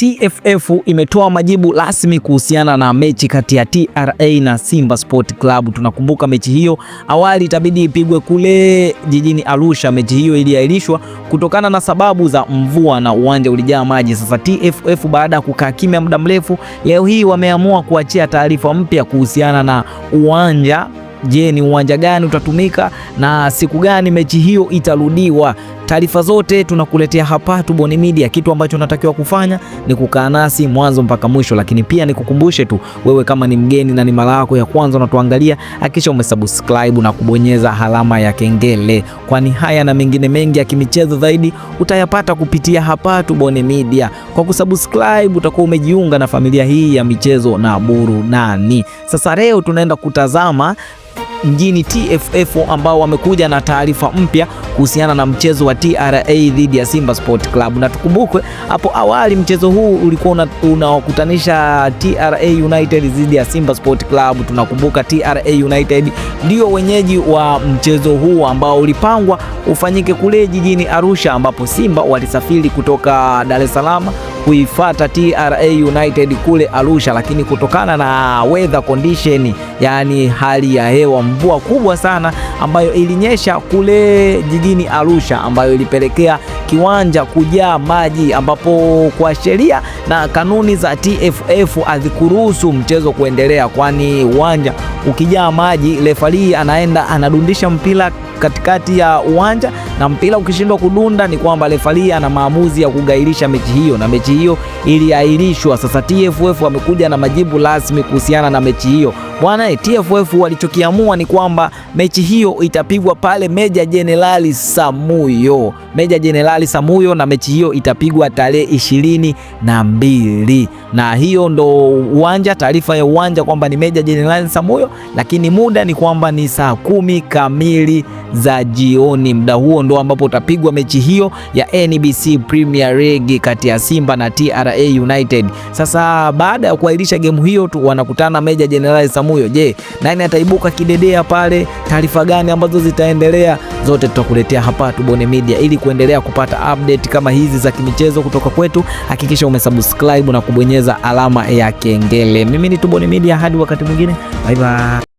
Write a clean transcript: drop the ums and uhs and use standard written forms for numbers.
TFF imetoa majibu rasmi kuhusiana na mechi kati ya TRA na Simba Sport Club. Tunakumbuka mechi hiyo awali itabidi ipigwe kule jijini Arusha. Mechi hiyo iliahirishwa kutokana na sababu za mvua na uwanja ulijaa maji. Sasa TFF baada ya kukaa kimya muda mrefu, leo hii wameamua kuachia taarifa mpya kuhusiana na uwanja. Je, ni uwanja gani utatumika na siku gani mechi hiyo itarudiwa? Taarifa zote tunakuletea hapa Tubone Media. Kitu ambacho unatakiwa kufanya ni kukaa nasi mwanzo mpaka mwisho, lakini pia nikukumbushe tu, wewe kama ni mgeni na ni mara yako ya kwanza unatuangalia, hakikisha umesubscribe na kubonyeza alama ya kengele, kwani haya na mengine mengi ya kimichezo zaidi utayapata kupitia hapa Tubone Media. Kwa kusubscribe utakuwa umejiunga na familia hii ya michezo na burudani. Sasa leo tunaenda kutazama mjini TFF ambao wamekuja na taarifa mpya kuhusiana na mchezo wa TRA dhidi ya Simba Sport Club. Na tukumbukwe hapo awali mchezo huu ulikuwa unawakutanisha TRA United dhidi ya Simba Sport Club. Tunakumbuka TRA United ndio wenyeji wa mchezo huu ambao ulipangwa ufanyike kule jijini Arusha, ambapo Simba walisafiri kutoka Dar es Salaam kuifuata TRA United kule Arusha, lakini kutokana na weather condition, yani hali ya hewa, mvua kubwa sana ambayo ilinyesha kule jijini Arusha, ambayo ilipelekea kiwanja kujaa maji, ambapo kwa sheria na kanuni za TFF hazikuruhusu mchezo kuendelea, kwani uwanja ukijaa maji refari anaenda anadundisha mpira katikati ya uwanja, na mpira ukishindwa kudunda ni kwamba refari ana maamuzi ya kugairisha mechi hiyo, na mechi hiyo iliahirishwa. Sasa TFF wamekuja na majibu rasmi kuhusiana na mechi hiyo. Bwana, TFF walichokiamua ni kwamba mechi hiyo itapigwa pale Meja Jenerali Samuyo, na mechi hiyo itapigwa tarehe 22, na hiyo ndo uwanja, taarifa ya uwanja kwamba ni Meja Jenerali Samuyo, lakini muda ni kwamba ni saa 10 kamili za jioni. Muda huo ndo ambapo utapigwa mechi hiyo ya NBC Premier League kati ya Simba na TRA United. Sasa baada ya kuahirisha game hiyo tu wanakutana Meja Jenerali Samuyo. Je, nani ataibuka kidedea pale? Taarifa gani ambazo zitaendelea? Zote tutakuletea hapa Tubone Media. Ili kuendelea kupata update kama hizi za kimichezo kutoka kwetu, hakikisha umesubscribe na kubonyeza alama ya kengele. Mimi ni Tubone Media, hadi wakati mwingine, bye bye.